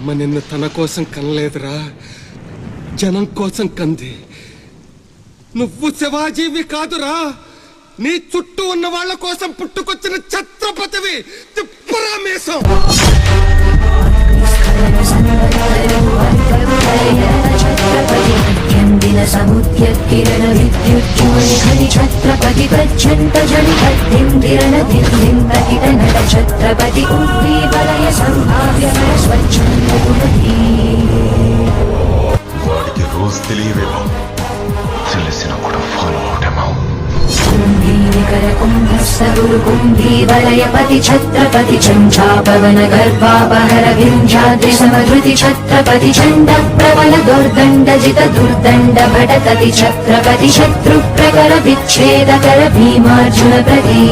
అమ్మ నిన్ను తన కోసం కనలేదురా, జనం కోసం కంది. నువ్వు శివాజీవి కాదురా, నీ చుట్టూ ఉన్న వాళ్ళ కోసం పుట్టుకొచ్చిన ఛత్రపతివి. తిప్పరా మీసం. సముద్య కిరణ విద్యుజ్వలి ఛత్రపతి ప్రచండ జలి కిరణ దింత కిటనట ఛత్రపతి ఉద్దీపలయ సంభావ్య స్వచ్ఛందీ. వాడికి రోజు తెలియవేమో, తెలిసిన కూడా ఫాలో అవటమో. కుంభీవలయపతి ఛత్రపతి చంచాపవన గర్భాపహర వింధ్యాద్రి సమధృతి ఛత్రపతి చండ ప్రబల దుర్దండ జిత దుర్దండ భటతతి ఛత్రపతి శత్రు ప్రకర విచ్ఛేదకర భీమార్జున ప్రతి.